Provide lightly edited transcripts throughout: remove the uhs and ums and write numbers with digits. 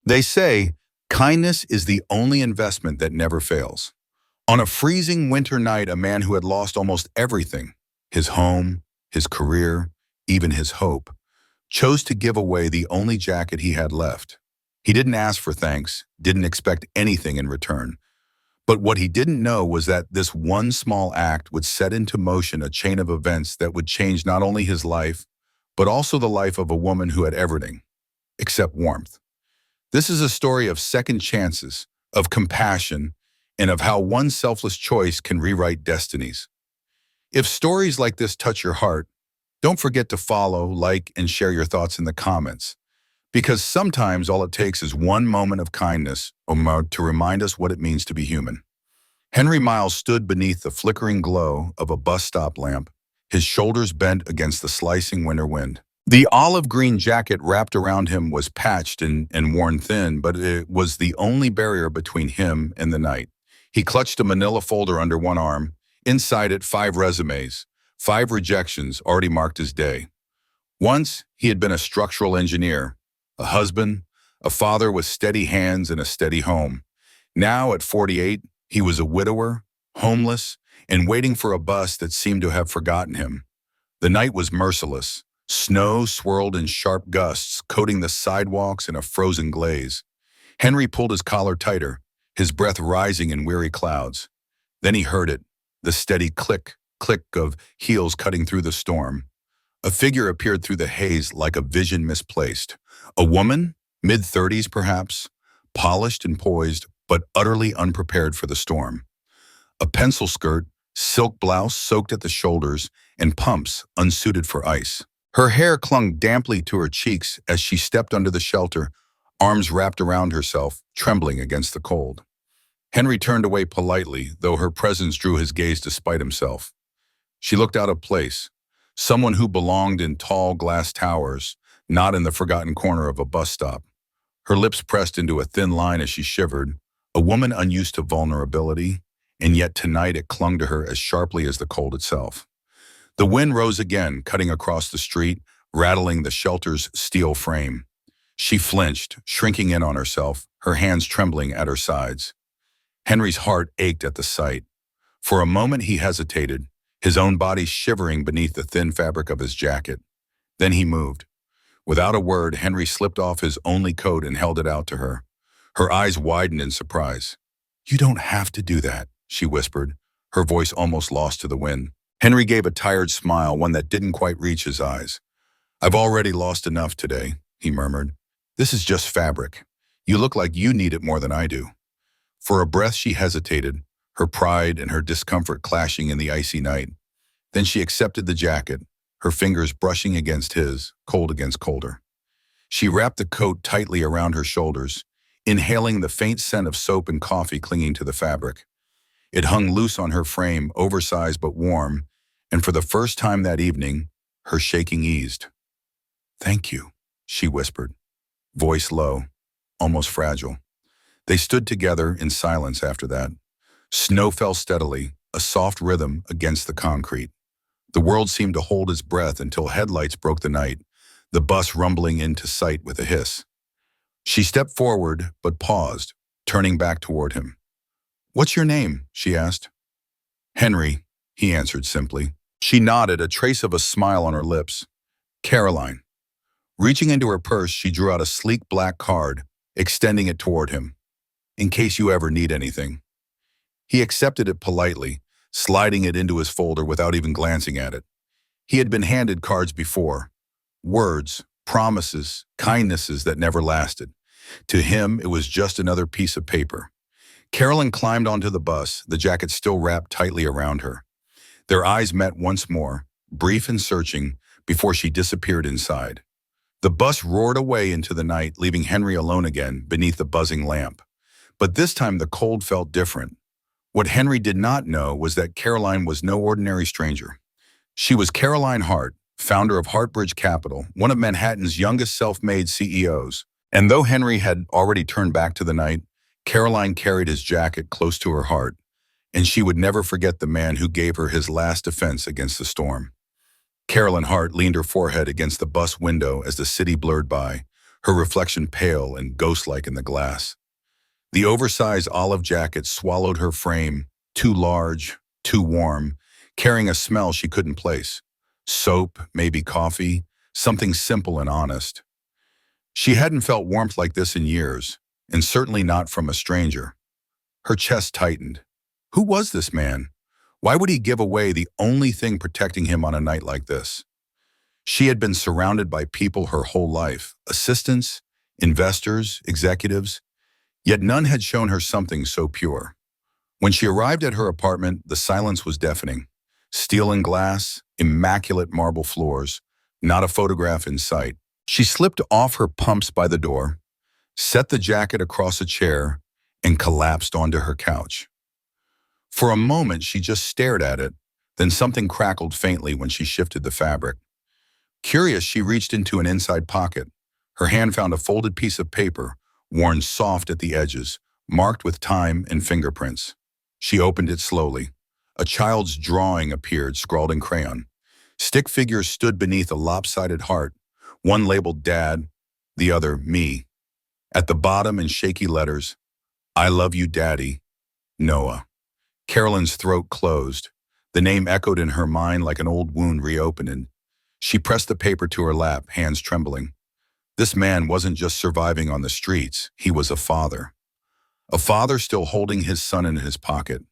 They say kindness is the only investment that never fails. On a freezing winter night, a man who had lost almost everything, his home, his career, even his hope, chose to give away the only jacket he had left. He didn't ask for thanks, didn't expect anything in return. But what he didn't know was that this one small act would set into motion a chain of events that would change not only his life, but also the life of a woman who had everything, except warmth. This is a story of second chances, of compassion, and of how one selfless choice can rewrite destinies. If stories like this touch your heart, don't forget to follow, like, and share your thoughts in the comments. Because sometimes all it takes is one moment of kindness to remind us what it means to be human. Henry Miles stood beneath the flickering glow of a bus stop lamp, his shoulders bent against the slicing winter wind. The olive green jacket wrapped around him was patched and worn thin, but it was the only barrier between him and the night. He clutched a manila folder under one arm. Inside it, 5 resumes, 5 rejections already marked his day. Once, he had been a structural engineer, a husband, a father with steady hands and a steady home. Now, at 48, he was a widower, homeless, and waiting for a bus that seemed to have forgotten him. The night was merciless. Snow swirled in sharp gusts, coating the sidewalks in a frozen glaze. Henry pulled his collar tighter, his breath rising in weary clouds. Then he heard it, the steady click, click of heels cutting through the storm. A figure appeared through the haze like a vision misplaced. A woman, mid-30s perhaps, polished and poised, but utterly unprepared for the storm. A pencil skirt, silk blouse soaked at the shoulders, and pumps unsuited for ice. Her hair clung damply to her cheeks as she stepped under the shelter, arms wrapped around herself, trembling against the cold. Henry turned away politely, though her presence drew his gaze despite himself. She looked out of place, someone who belonged in tall glass towers, not in the forgotten corner of a bus stop. Her lips pressed into a thin line as she shivered, a woman unused to vulnerability, and yet tonight it clung to her as sharply as the cold itself. The wind rose again, cutting across the street, rattling the shelter's steel frame. She flinched, shrinking in on herself, her hands trembling at her sides. Henry's heart ached at the sight. For a moment he hesitated, his own body shivering beneath the thin fabric of his jacket. Then he moved. Without a word, Henry slipped off his only coat and held it out to her. Her eyes widened in surprise. "You don't have to do that," she whispered, her voice almost lost to the wind. Henry gave a tired smile, one that didn't quite reach his eyes. "I've already lost enough today," he murmured. "This is just fabric. You look like you need it more than I do." For a breath she hesitated, her pride and her discomfort clashing in the icy night. Then she accepted the jacket, her fingers brushing against his, cold against colder. She wrapped the coat tightly around her shoulders, inhaling the faint scent of soap and coffee clinging to the fabric. It hung loose on her frame, oversized but warm, and for the first time that evening, her shaking eased. "Thank you," she whispered, voice low, almost fragile. They stood together in silence after that. Snow fell steadily, a soft rhythm against the concrete. The world seemed to hold its breath until headlights broke the night, the bus rumbling into sight with a hiss. She stepped forward, but paused, turning back toward him. "What's your name?" she asked. "Henry," he answered simply. She nodded, a trace of a smile on her lips. "Caroline." Reaching into her purse, she drew out a sleek black card, extending it toward him. "In case you ever need anything." He accepted it politely, sliding it into his folder without even glancing at it. He had been handed cards before. Words, promises, kindnesses that never lasted. To him, it was just another piece of paper. Carolyn climbed onto the bus, the jacket still wrapped tightly around her. Their eyes met once more, brief and searching, before she disappeared inside. The bus roared away into the night, leaving Henry alone again beneath the buzzing lamp. But this time the cold felt different. What Henry did not know was that Caroline was no ordinary stranger. She was Caroline Hart, founder of Hartbridge Capital, one of Manhattan's youngest self-made CEOs. And though Henry had already turned back to the night, Caroline carried his jacket close to her heart, and she would never forget the man who gave her his last defense against the storm. Carolyn Hart leaned her forehead against the bus window as the city blurred by, her reflection pale and ghost-like in the glass. The oversized olive jacket swallowed her frame, too large, too warm, carrying a smell she couldn't place. Soap, maybe coffee, something simple and honest. She hadn't felt warmth like this in years, and certainly not from a stranger. Her chest tightened. Who was this man? Why would he give away the only thing protecting him on a night like this? She had been surrounded by people her whole life, assistants, investors, executives, yet none had shown her something so pure. When she arrived at her apartment, the silence was deafening. Steel and glass, immaculate marble floors, not a photograph in sight. She slipped off her pumps by the door, set the jacket across a chair, and collapsed onto her couch. For a moment, she just stared at it, then something crackled faintly when she shifted the fabric. Curious, she reached into an inside pocket. Her hand found a folded piece of paper, worn soft at the edges, marked with time and fingerprints. She opened it slowly. A child's drawing appeared, scrawled in crayon. Stick figures stood beneath a lopsided heart, one labeled Dad, the other Me. At the bottom, in shaky letters, I love you, Daddy, Noah. Carolyn's throat closed. The name echoed in her mind like an old wound reopened. She pressed the paper to her lap, hands trembling. This man wasn't just surviving on the streets, he was a father. A father still holding his son in his pocket.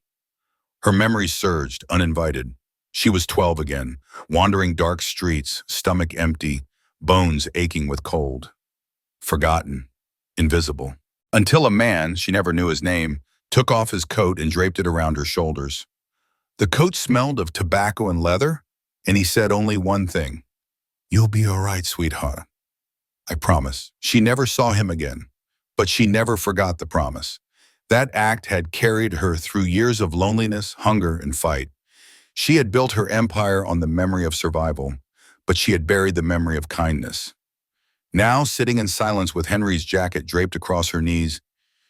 Her memories surged, uninvited. She was 12 again, wandering dark streets, stomach empty, bones aching with cold. Forgotten, invisible. Until a man, she never knew his name, took off his coat and draped it around her shoulders. The coat smelled of tobacco and leather, and he said only one thing. You'll be all right, sweetheart. I promise. She never saw him again, but she never forgot the promise. That act had carried her through years of loneliness, hunger, and fight. She had built her empire on the memory of survival, but she had buried the memory of kindness. Now, sitting in silence with Henry's jacket draped across her knees,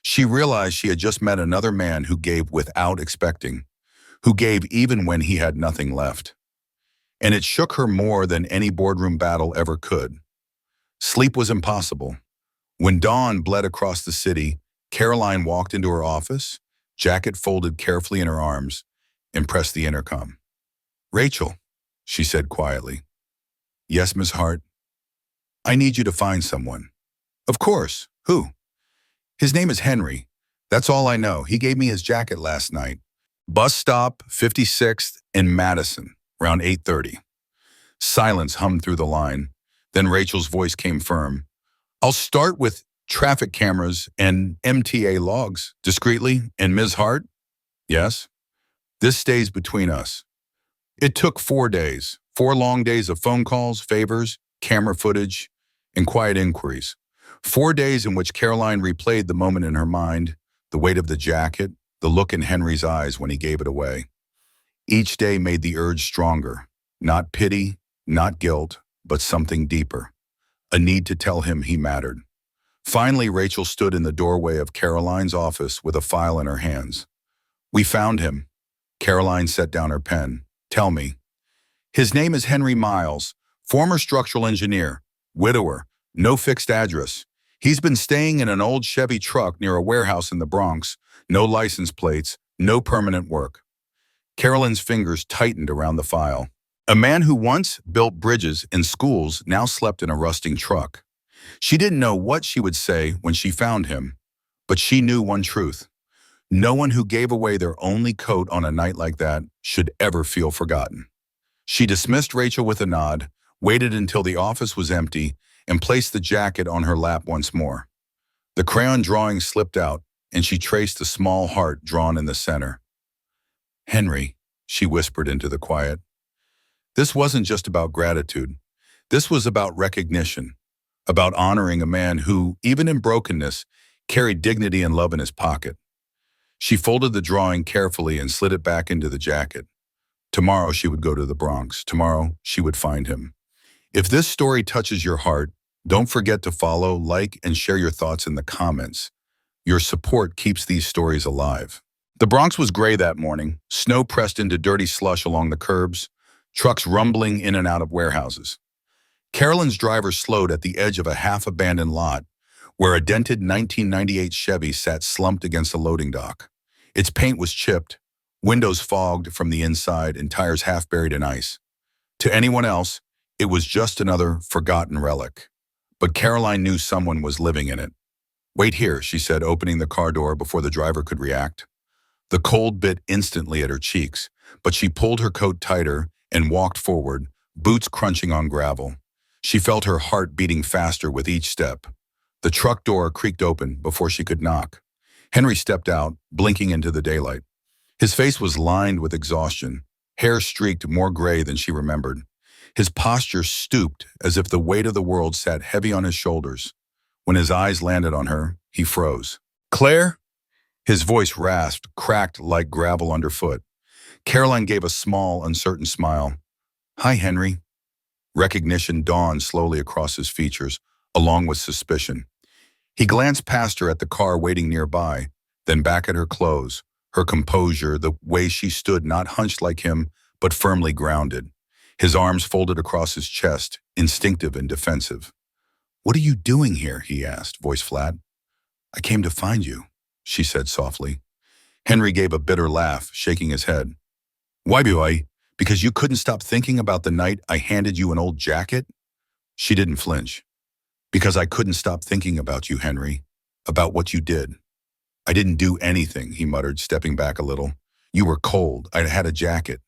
she realized she had just met another man who gave without expecting, who gave even when he had nothing left. And it shook her more than any boardroom battle ever could. Sleep was impossible. When dawn bled across the city, Caroline walked into her office, jacket folded carefully in her arms, and pressed the intercom. Rachel, she said quietly. Yes, Miss Hart. I need you to find someone. Of course. Who? His name is Henry. That's all I know. He gave me his jacket last night. Bus stop, 56th in Madison, around 8:30. Silence hummed through the line. Then Rachel's voice came firm. I'll start with traffic cameras and MTA logs, discreetly. And Ms. Hart? Yes? This stays between us. It took 4 days, 4 long days of phone calls, favors, camera footage, and quiet inquiries. 4 days in which Caroline replayed the moment in her mind, the weight of the jacket, the look in Henry's eyes when he gave it away. Each day made the urge stronger. Not pity, not guilt, but something deeper. A need to tell him he mattered. Finally, Rachel stood in the doorway of Caroline's office with a file in her hands. We found him. Caroline set down her pen. Tell me. His name is Henry Miles, former structural engineer, widower, no fixed address. He's been staying in an old Chevy truck near a warehouse in the Bronx, no license plates, no permanent work. Caroline's fingers tightened around the file. A man who once built bridges in schools now slept in a rusting truck. She didn't know what she would say when she found him, but she knew one truth. No one who gave away their only coat on a night like that should ever feel forgotten. She dismissed Rachel with a nod, waited until the office was empty, and placed the jacket on her lap once more. The crayon drawing slipped out, and she traced a small heart drawn in the center. Henry, she whispered into the quiet. This wasn't just about gratitude. This was about recognition, about honoring a man who, even in brokenness, carried dignity and love in his pocket. She folded the drawing carefully and slid it back into the jacket. Tomorrow she would go to the Bronx. Tomorrow she would find him. If this story touches your heart, don't forget to follow, like, and share your thoughts in the comments. Your support keeps these stories alive. The Bronx was gray that morning, snow pressed into dirty slush along the curbs, trucks rumbling in and out of warehouses. Carolyn's driver slowed at the edge of a half-abandoned lot where a dented 1998 Chevy sat slumped against a loading dock. Its paint was chipped, windows fogged from the inside, and tires half buried in ice. To anyone else, it was just another forgotten relic. But Caroline knew someone was living in it. "Wait here," she said, opening the car door before the driver could react. The cold bit instantly at her cheeks, but she pulled her coat tighter and walked forward, boots crunching on gravel. She felt her heart beating faster with each step. The truck door creaked open before she could knock. Henry stepped out, blinking into the daylight. His face was lined with exhaustion, hair streaked more gray than she remembered. His posture stooped as if the weight of the world sat heavy on his shoulders. When his eyes landed on her, he froze. "Claire?" His voice rasped, cracked like gravel underfoot. Caroline gave a small, uncertain smile. "Hi, Henry." Recognition dawned slowly across his features, along with suspicion. He glanced past her at the car waiting nearby, then back at her clothes, her composure, the way she stood not hunched like him, but firmly grounded. His arms folded across his chest, instinctive and defensive. "What are you doing here?" he asked, voice flat. "I came to find you," she said softly. Henry gave a bitter laugh, shaking his head. "Why, boy? Because you couldn't stop thinking about the night I handed you an old jacket?" She didn't flinch. "Because I couldn't stop thinking about you, Henry, about what you did." "I didn't do anything," he muttered, stepping back a little. "You were cold. I had a jacket."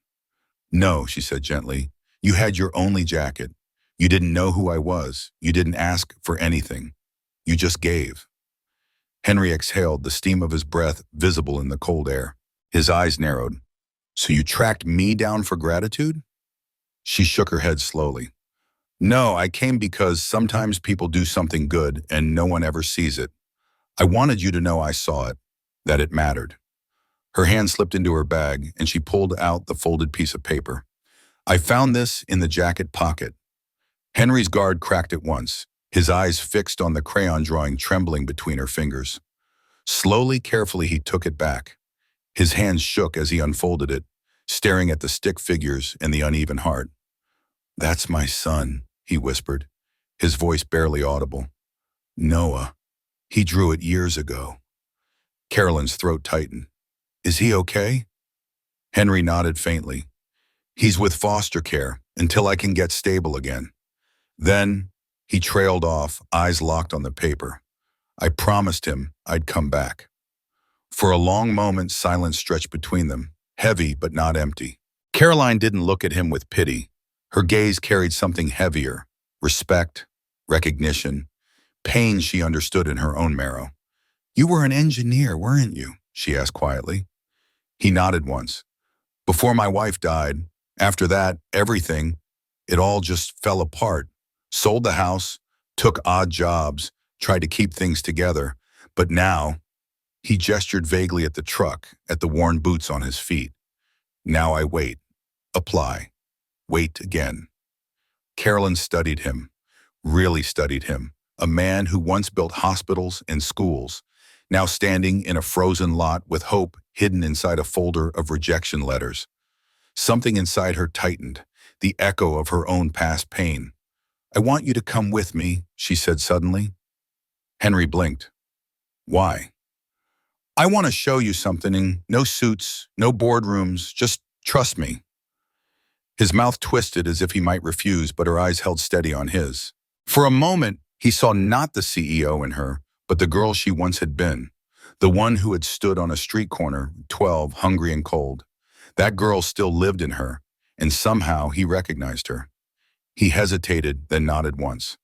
"No," she said gently. "You had your only jacket. You didn't know who I was. You didn't ask for anything. You just gave." Henry exhaled, the steam of his breath visible in the cold air. His eyes narrowed. "So you tracked me down for gratitude?" She shook her head slowly. "No, I came because sometimes people do something good and no one ever sees it. I wanted you to know I saw it, that it mattered." Her hand slipped into her bag and she pulled out the folded piece of paper. "I found this in the jacket pocket." Henry's guard cracked at once, his eyes fixed on the crayon drawing trembling between her fingers. Slowly, carefully, he took it back. His hands shook as he unfolded it, staring at the stick figures and the uneven heart. "That's my son," he whispered, his voice barely audible. "Noah. He drew it years ago." Carolyn's throat tightened. "Is he okay?" Henry nodded faintly. "He's with foster care until I can get stable again." Then he trailed off, eyes locked on the paper. "I promised him I'd come back." For a long moment, silence stretched between them, heavy but not empty. Caroline didn't look at him with pity. Her gaze carried something heavier: respect, recognition, pain she understood in her own marrow. "You were an engineer, weren't you?" she asked quietly. He nodded once. "Before my wife died, after that, everything, it all just fell apart. Sold the house, took odd jobs, tried to keep things together. But now," he gestured vaguely at the truck, at the worn boots on his feet. "Now I wait, apply, wait again." Carolyn studied him, really studied him, a man who once built hospitals and schools, now standing in a frozen lot with hope hidden inside a folder of rejection letters. Something inside her tightened, the echo of her own past pain. "I want you to come with me," she said suddenly. Henry blinked. "Why?" "I want to show you something. No suits, no boardrooms, just trust me." His mouth twisted as if he might refuse, but her eyes held steady on his. For a moment, he saw not the CEO in her, but the girl she once had been, the one who had stood on a street corner, 12, hungry and cold. That girl still lived in her, and somehow he recognized her. He hesitated, then nodded once.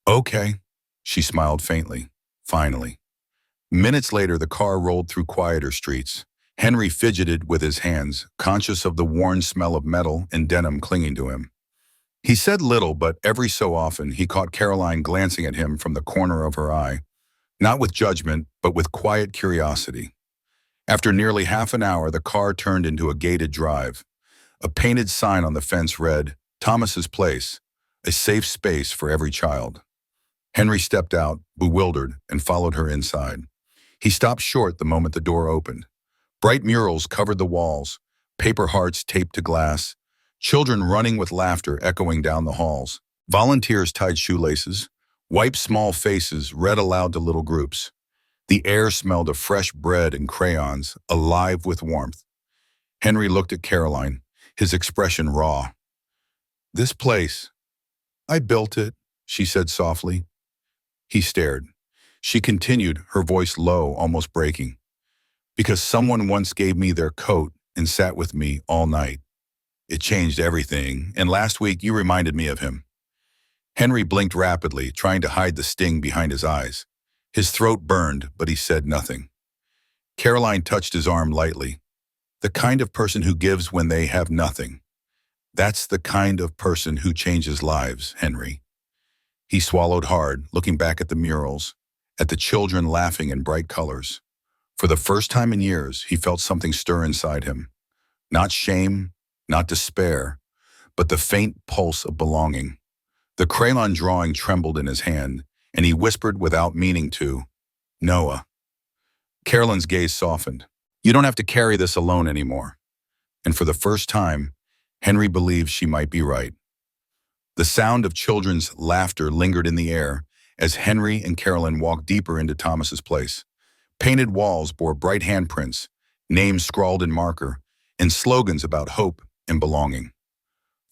"Okay," she smiled faintly. Finally. Minutes later, the car rolled through quieter streets. Henry fidgeted with his hands, conscious of the worn smell of metal and denim clinging to him. He said little, but every so often he caught Caroline glancing at him from the corner of her eye, not with judgment, but with quiet curiosity. After nearly half an hour, the car turned into a gated drive. A painted sign on the fence read, "Thomas's Place, a safe space for every child." Henry stepped out, bewildered, and followed her inside. He stopped short the moment the door opened. Bright murals covered the walls, paper hearts taped to glass, children running with laughter echoing down the halls. Volunteers tied shoelaces, wiped small faces, read aloud to little groups. The air smelled of fresh bread and crayons, alive with warmth. Henry looked at Caroline, his expression raw. "This place, I built it," she said softly. He stared. She continued, her voice low, almost breaking. "Because someone once gave me their coat and sat with me all night. It changed everything, and last week you reminded me of him." Henry blinked rapidly, trying to hide the sting behind his eyes. His throat burned, but he said nothing. Caroline touched his arm lightly. "The kind of person who gives when they have nothing. That's the kind of person who changes lives, Henry." He swallowed hard, looking back at the murals, at the children laughing in bright colors. For the first time in years, he felt something stir inside him. Not shame, not despair, but the faint pulse of belonging. The crayon drawing trembled in his hand, and he whispered without meaning to, "Noah." Carolyn's gaze softened. "You don't have to carry this alone anymore." And for the first time, Henry believed she might be right. The sound of children's laughter lingered in the air as Henry and Carolyn walked deeper into Thomas's place. Painted walls bore bright handprints, names scrawled in marker, and slogans about hope and belonging.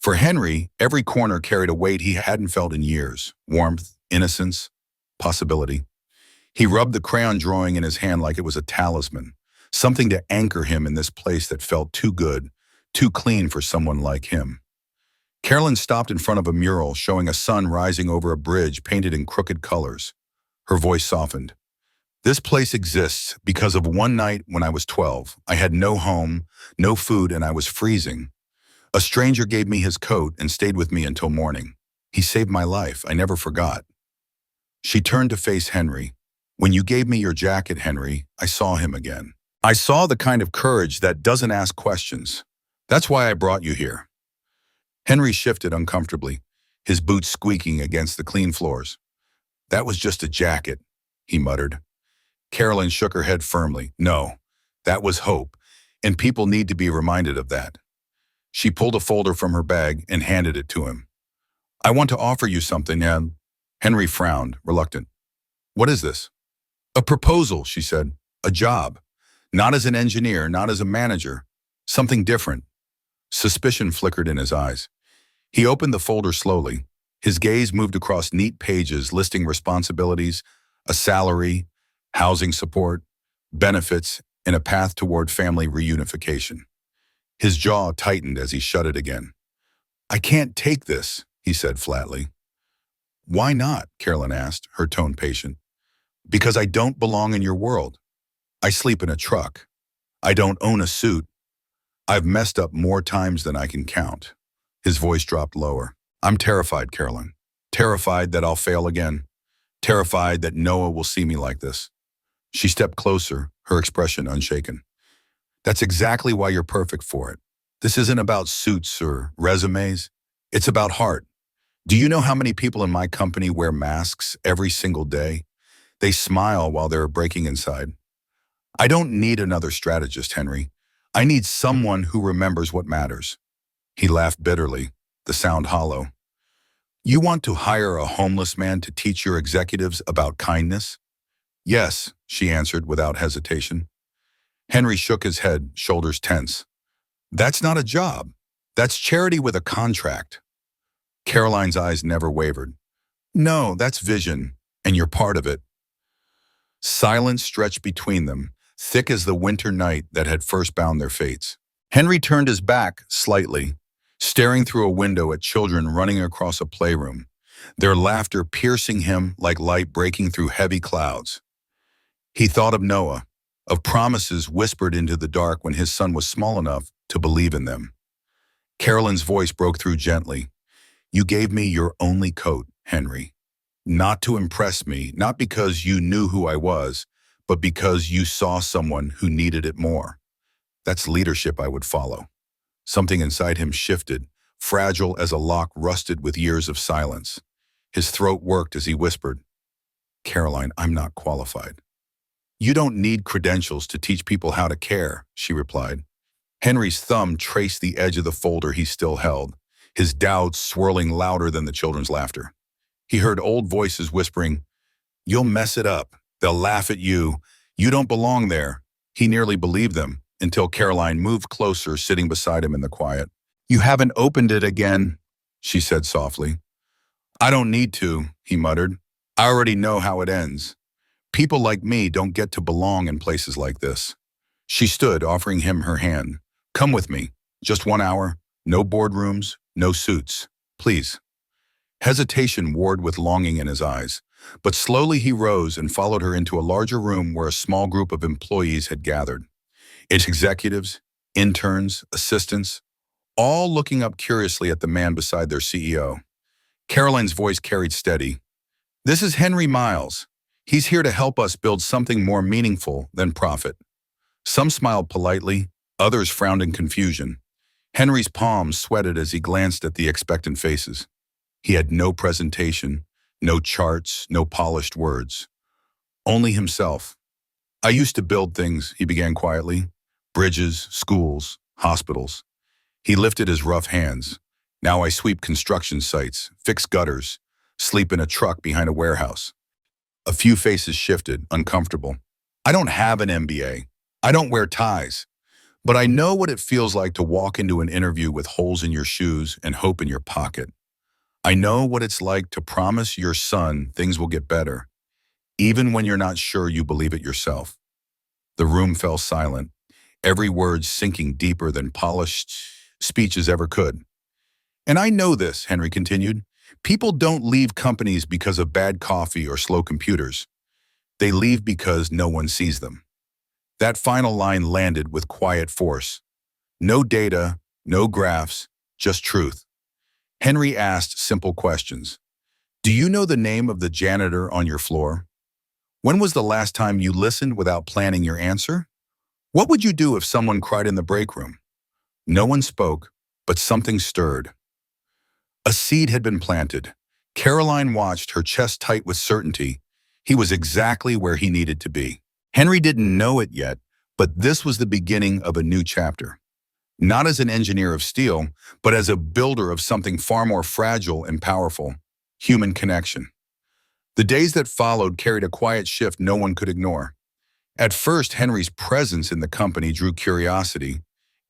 For Henry, every corner carried a weight he hadn't felt in years: warmth, innocence, possibility. He rubbed the crayon drawing in his hand like it was a talisman, something to anchor him in this place that felt too good, too clean for someone like him. Carolyn stopped in front of a mural showing a sun rising over a bridge painted in crooked colors. Her voice softened. "This place exists because of one night when I was 12. I had no home, no food, and I was freezing. A stranger gave me his coat and stayed with me until morning. He saved my life. I never forgot." She turned to face Henry. "When you gave me your jacket, Henry, I saw him again. I saw the kind of courage that doesn't ask questions. That's why I brought you here." Henry shifted uncomfortably, his boots squeaking against the clean floors. "That was just a jacket," he muttered. Carolyn shook her head firmly. "No, that was hope, and people need to be reminded of that." She pulled a folder from her bag and handed it to him. "I want to offer you something," and Henry frowned, reluctant. "What is this?" "A proposal," she said. "A job. Not as an engineer, not as a manager. Something different." Suspicion flickered in his eyes. He opened the folder slowly. His gaze moved across neat pages listing responsibilities, a salary, housing support, benefits, and a path toward family reunification. His jaw tightened as he shut it again. "I can't take this," he said flatly. "Why not?" Carolyn asked, her tone patient. "Because I don't belong in your world. I sleep in a truck. I don't own a suit. I've messed up more times than I can count." His voice dropped lower. "I'm terrified, Carolyn. Terrified that I'll fail again. Terrified that Noah will see me like this." She stepped closer, her expression unshaken. "That's exactly why you're perfect for it. This isn't about suits or resumes. It's about heart. Do you know how many people in my company wear masks every single day? They smile while they're breaking inside. I don't need another strategist, Henry. I need someone who remembers what matters." He laughed bitterly, the sound hollow. "You want to hire a homeless man to teach your executives about kindness?" "Yes," she answered without hesitation. Henry shook his head, shoulders tense. "That's not a job. That's charity with a contract." Caroline's eyes never wavered. "No, that's vision, and you're part of it." Silence stretched between them, thick as the winter night that had first bound their fates. Henry turned his back slightly, staring through a window at children running across a playroom, their laughter piercing him like light breaking through heavy clouds. He thought of Noah, of promises whispered into the dark when his son was small enough to believe in them. Carolyn's voice broke through gently. "You gave me your only coat, Henry. Not to impress me, not because you knew who I was, but because you saw someone who needed it more. That's leadership I would follow." Something inside him shifted, fragile as a lock rusted with years of silence. His throat worked as he whispered, "Caroline, I'm not qualified." "You don't need credentials to teach people how to care," she replied. Henry's thumb traced the edge of the folder he still held, his doubts swirling louder than the children's laughter. He heard old voices whispering, "You'll mess it up. They'll laugh at you. You don't belong there." He nearly believed them until Caroline moved closer, sitting beside him in the quiet. "You haven't opened it again," she said softly. "I don't need to," he muttered. "I already know how it ends. People like me don't get to belong in places like this." She stood, offering him her hand. "Come with me. Just 1 hour. No boardrooms, no suits. Please." Hesitation warred with longing in his eyes, but slowly he rose and followed her into a larger room where a small group of employees had gathered. Its executives, interns, assistants, all looking up curiously at the man beside their CEO. Caroline's voice carried steady. "This is Henry Miles. He's here to help us build something more meaningful than profit." Some smiled politely, others frowned in confusion. Henry's palms sweated as he glanced at the expectant faces. He had no presentation, no charts, no polished words. Only himself. "I used to build things," he began quietly. "Bridges, schools, hospitals." He lifted his rough hands. "Now I sweep construction sites, fix gutters, sleep in a truck behind a warehouse." A few faces shifted, uncomfortable. "I don't have an MBA. I don't wear ties. But I know what it feels like to walk into an interview with holes in your shoes and hope in your pocket. I know what it's like to promise your son things will get better, even when you're not sure you believe it yourself." The room fell silent, every word sinking deeper than polished speeches ever could. "And I know this," Henry continued. "People don't leave companies because of bad coffee or slow computers. They leave because no one sees them." That final line landed with quiet force. No data, no graphs, just truth. Henry asked simple questions. "Do you know the name of the janitor on your floor? When was the last time you listened without planning your answer? What would you do if someone cried in the break room?" No one spoke, but something stirred. A seed had been planted. Caroline watched, her chest tight with certainty. He was exactly where he needed to be. Henry didn't know it yet, but this was the beginning of a new chapter. Not as an engineer of steel, but as a builder of something far more fragile and powerful: human connection. The days that followed carried a quiet shift no one could ignore. At first, Henry's presence in the company drew curiosity.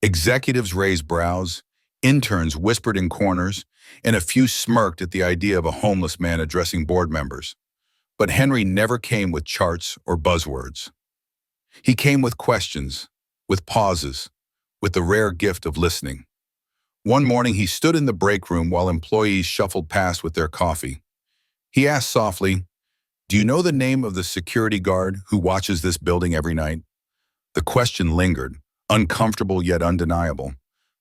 Executives raised brows, interns whispered in corners, and a few smirked at the idea of a homeless man addressing board members. But Henry never came with charts or buzzwords. He came with questions, with pauses, with the rare gift of listening. One morning, he stood in the break room while employees shuffled past with their coffee. He asked softly, "Do you know the name of the security guard who watches this building every night?" The question lingered, uncomfortable yet undeniable.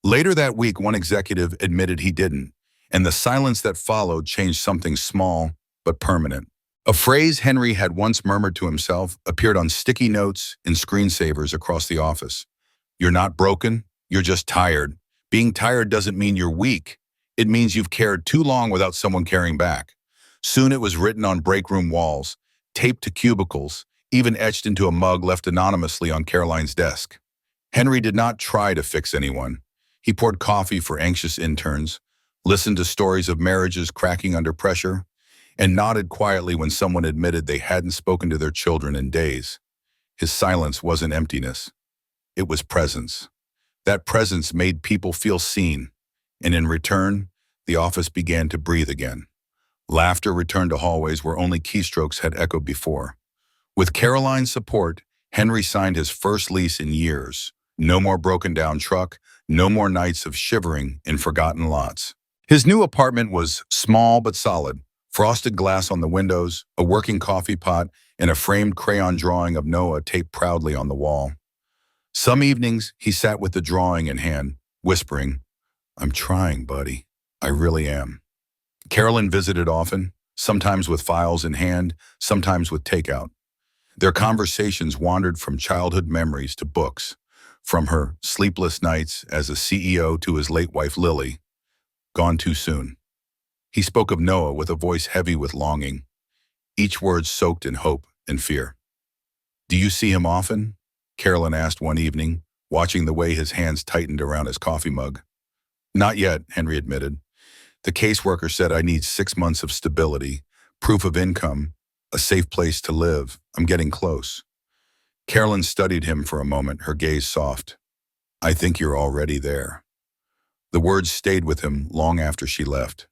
Later that week, one executive admitted he didn't, and the silence that followed changed something small but permanent. A phrase Henry had once murmured to himself appeared on sticky notes and screensavers across the office. "You're not broken, you're just tired. Being tired doesn't mean you're weak. It means you've cared too long without someone caring back." Soon it was written on break room walls, taped to cubicles, even etched into a mug left anonymously on Caroline's desk. Henry did not try to fix anyone. He poured coffee for anxious interns, listened to stories of marriages cracking under pressure, and nodded quietly when someone admitted they hadn't spoken to their children in days. His silence wasn't emptiness. It was presence. That presence made people feel seen, and in return, the office began to breathe again. Laughter returned to hallways where only keystrokes had echoed before. With Caroline's support, Henry signed his first lease in years. No more broken-down truck, no more nights of shivering in forgotten lots. His new apartment was small but solid: frosted glass on the windows, a working coffee pot, and a framed crayon drawing of Noah taped proudly on the wall. Some evenings, he sat with the drawing in hand, whispering, "I'm trying, buddy. I really am." Carolyn visited often, sometimes with files in hand, sometimes with takeout. Their conversations wandered from childhood memories to books, from her sleepless nights as a CEO to his late wife Lily, gone too soon. He spoke of Noah with a voice heavy with longing, each word soaked in hope and fear. "Do you see him often?" Carolyn asked one evening, watching the way his hands tightened around his coffee mug. "Not yet," Henry admitted. The caseworker said, I need 6 months of stability, proof of income, a safe place to live. I'm getting close. Carolyn studied him for a moment, her gaze soft. I think you're already there. The words stayed with him long after she left.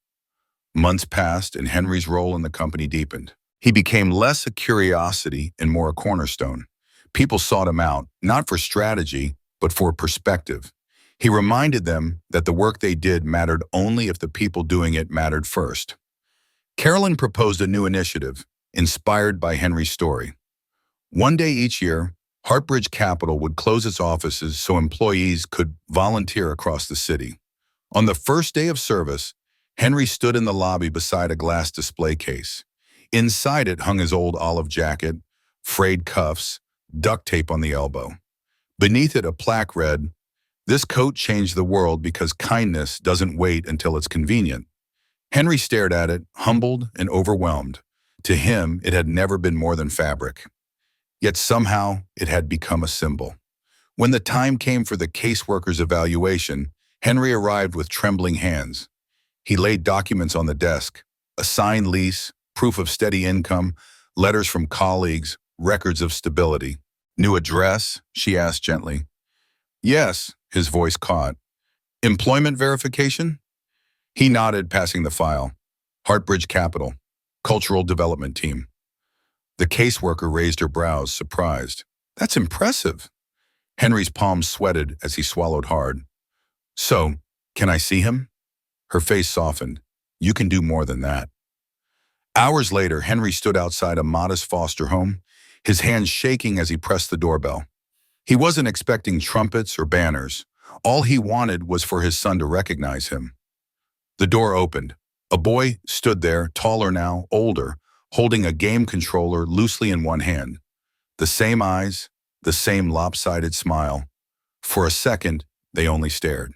Months passed and Henry's role in the company deepened. He became less a curiosity and more a cornerstone. People sought him out, not for strategy, but for perspective. He reminded them that the work they did mattered only if the people doing it mattered first. Carolyn proposed a new initiative, inspired by Henry's story. One day each year, Heartbridge Capital would close its offices so employees could volunteer across the city. On the first day of service, Henry stood in the lobby beside a glass display case. Inside it hung his old olive jacket, frayed cuffs, duct tape on the elbow. Beneath it, a plaque read, "This coat changed the world because kindness doesn't wait until it's convenient." Henry stared at it, humbled and overwhelmed. To him, it had never been more than fabric. Yet somehow, it had become a symbol. When the time came for the caseworker's evaluation, Henry arrived with trembling hands. He laid documents on the desk, a signed lease, proof of steady income, letters from colleagues, records of stability. New address? She asked gently. Yes, his voice caught. Employment verification? He nodded, passing the file. Heartbridge Capital, Cultural Development Team. The caseworker raised her brows, surprised. That's impressive. Henry's palms sweated as he swallowed hard. So, can I see him? Her face softened. You can do more than that. Hours later, Henry stood outside a modest foster home, his hands shaking as he pressed the doorbell. He wasn't expecting trumpets or banners. All he wanted was for his son to recognize him. The door opened. A boy stood there, taller now, older, holding a game controller loosely in one hand. The same eyes, the same lopsided smile. For a second, they only stared.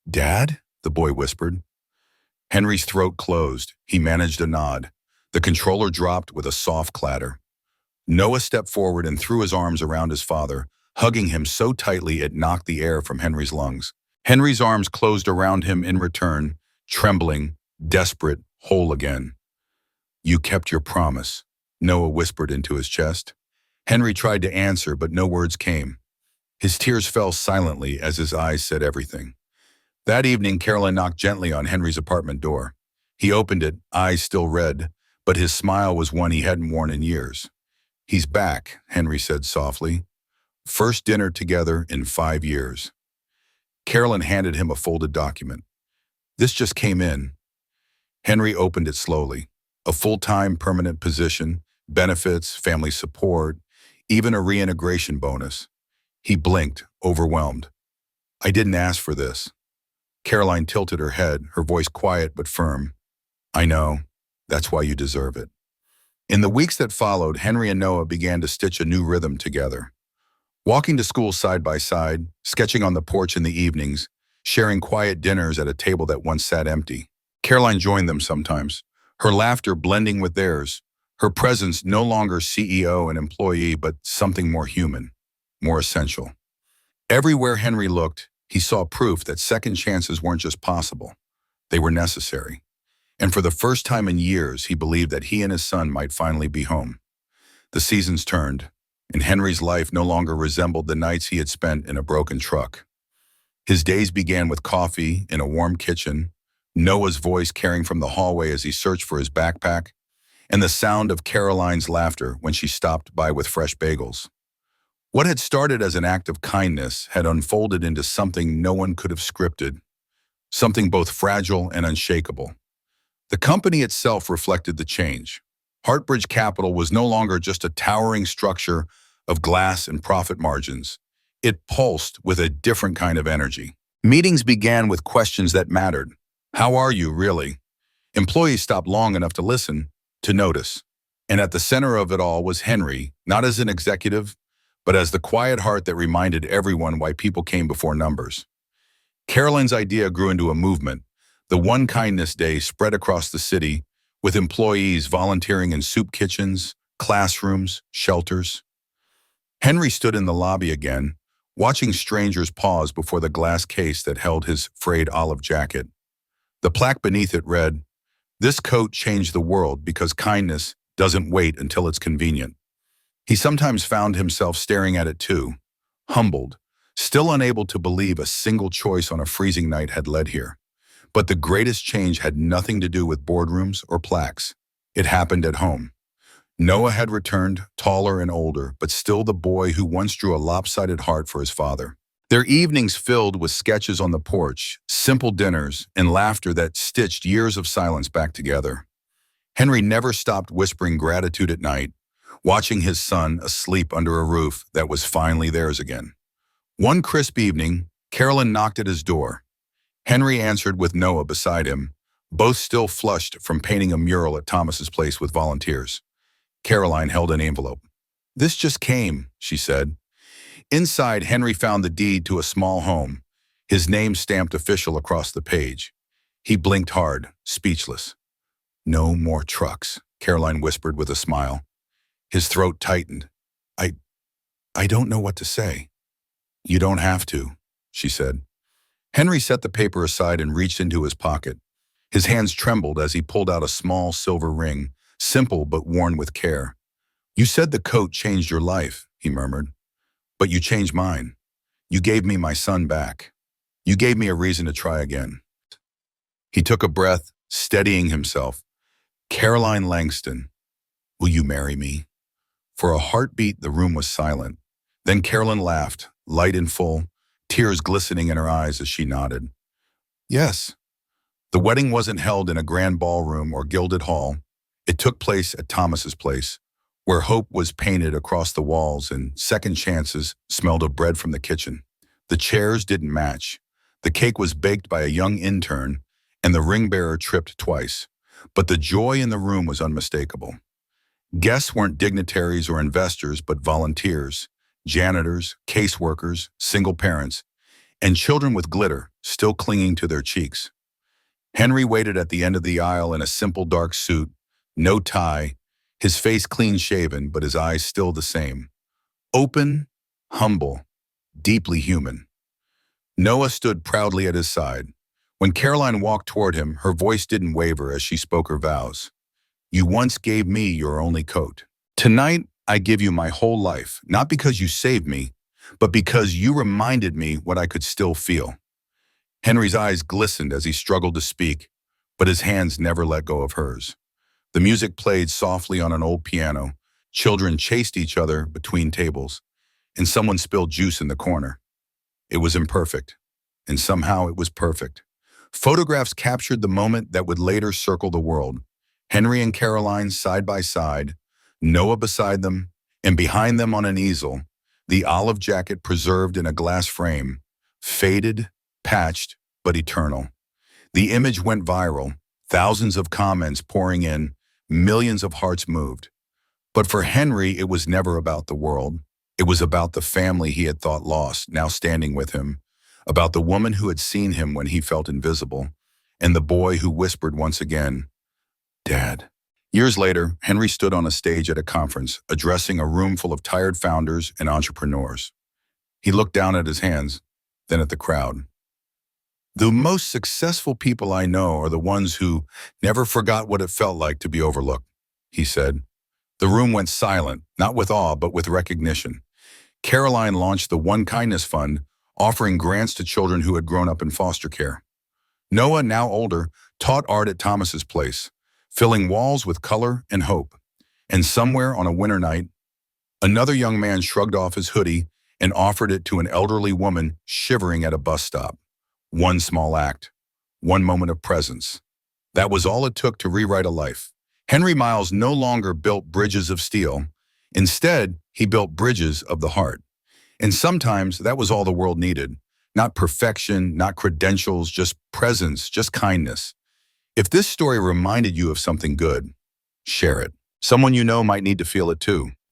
Dad? The boy whispered. Henry's throat closed. He managed a nod. The controller dropped with a soft clatter. Noah stepped forward and threw his arms around his father, hugging him so tightly it knocked the air from Henry's lungs. Henry's arms closed around him in return, trembling, desperate, whole again. You kept your promise, Noah whispered into his chest. Henry tried to answer, but no words came. His tears fell silently as his eyes said everything. That evening, Carolyn knocked gently on Henry's apartment door. He opened it, eyes still red, but his smile was one he hadn't worn in years. He's back, Henry said softly. First dinner together in 5 years. Carolyn handed him a folded document. This just came in. Henry opened it slowly. A full-time permanent position, benefits, family support, even a reintegration bonus. He blinked, overwhelmed. I didn't ask for this. Caroline tilted her head, her voice quiet but firm. I know. That's why you deserve it. In the weeks that followed, Henry and Noah began to stitch a new rhythm together. Walking to school side by side, sketching on the porch in the evenings, sharing quiet dinners at a table that once sat empty. Caroline joined them sometimes, her laughter blending with theirs, her presence no longer CEO and employee, but something more human, more essential. Everywhere Henry looked, he saw proof that second chances weren't just possible, they were necessary. And for the first time in years, he believed that he and his son might finally be home. The seasons turned, and Henry's life no longer resembled the nights he had spent in a broken truck. His days began with coffee in a warm kitchen, Noah's voice carrying from the hallway as he searched for his backpack, and the sound of Caroline's laughter when she stopped by with fresh bagels. What had started as an act of kindness had unfolded into something no one could have scripted, something both fragile and unshakable. The company itself reflected the change. Heartbridge Capital was no longer just a towering structure of glass and profit margins. It pulsed with a different kind of energy. Meetings began with questions that mattered. How are you, really? Employees stopped long enough to listen, to notice. And at the center of it all was Henry, not as an executive, but as the quiet heart that reminded everyone why people came before numbers. Carolyn's idea grew into a movement. The One Kindness Day spread across the city, with employees volunteering in soup kitchens, classrooms, shelters. Henry stood in the lobby again, watching strangers pause before the glass case that held his frayed olive jacket. The plaque beneath it read, "This coat changed the world because kindness doesn't wait until it's convenient." He sometimes found himself staring at it too, humbled, still unable to believe a single choice on a freezing night had led here. But the greatest change had nothing to do with boardrooms or plaques. It happened at home. Noah had returned, taller and older, but still the boy who once drew a lopsided heart for his father. Their evenings filled with sketches on the porch, simple dinners, and laughter that stitched years of silence back together. Henry never stopped whispering gratitude at night, watching his son asleep under a roof that was finally theirs again. One crisp evening, Carolyn knocked at his door. Henry answered with Noah beside him, both still flushed from painting a mural at Thomas's place with volunteers. Caroline held an envelope. "This just came," she said. Inside, Henry found the deed to a small home, his name stamped official across the page. He blinked hard, speechless. "No more trucks," Caroline whispered with a smile. His throat tightened. I I don't know what to say." "You don't have to," she said. Henry set the paper aside and reached into his pocket. His hands trembled as he pulled out a small silver ring, simple but worn with care. "You said the coat changed your life," he murmured. "But you changed mine. You gave me my son back. You gave me a reason to try again." He took a breath, steadying himself. "Caroline Langston, will you marry me?" For a heartbeat, the room was silent. Then Carolyn laughed, light and full, tears glistening in her eyes as she nodded. "Yes." The wedding wasn't held in a grand ballroom or gilded hall. It took place at Thomas's place, where hope was painted across the walls and second chances smelled of bread from the kitchen. The chairs didn't match. The cake was baked by a young intern, and the ring bearer tripped twice. But the joy in the room was unmistakable. Guests weren't dignitaries or investors, but volunteers, janitors, caseworkers, single parents, and children with glitter still clinging to their cheeks. Henry waited at the end of the aisle in a simple dark suit, no tie, his face clean-shaven, but his eyes still the same. Open, humble, deeply human. Noah stood proudly at his side. When Caroline walked toward him, her voice didn't waver as she spoke her vows. "You once gave me your only coat. Tonight, I give you my whole life, not because you saved me, but because you reminded me what I could still feel." Henry's eyes glistened as he struggled to speak, but his hands never let go of hers. The music played softly on an old piano, children chased each other between tables, and someone spilled juice in the corner. It was imperfect, and somehow it was perfect. Photographs captured the moment that would later circle the world. Henry and Caroline side by side, Noah beside them, and behind them on an easel, the olive jacket preserved in a glass frame, faded, patched, but eternal. The image went viral, thousands of comments pouring in, millions of hearts moved. But for Henry, it was never about the world. It was about the family he had thought lost, now standing with him, about the woman who had seen him when he felt invisible, and the boy who whispered once again, "Dad." Years later, Henry stood on a stage at a conference, addressing a room full of tired founders and entrepreneurs. He looked down at his hands, then at the crowd. "The most successful people I know are the ones who never forgot what it felt like to be overlooked," he said. The room went silent, not with awe, but with recognition. Caroline launched the One Kindness Fund, offering grants to children who had grown up in foster care. Noah, now older, taught art at Thomas's place, filling walls with color and hope. And somewhere on a winter night, another young man shrugged off his hoodie and offered it to an elderly woman shivering at a bus stop. One small act, one moment of presence. That was all it took to rewrite a life. Henry Miles no longer built bridges of steel. Instead, he built bridges of the heart. And sometimes that was all the world needed. Not perfection, not credentials, just presence, just kindness. If this story reminded you of something good, share it. Someone you know might need to feel it too.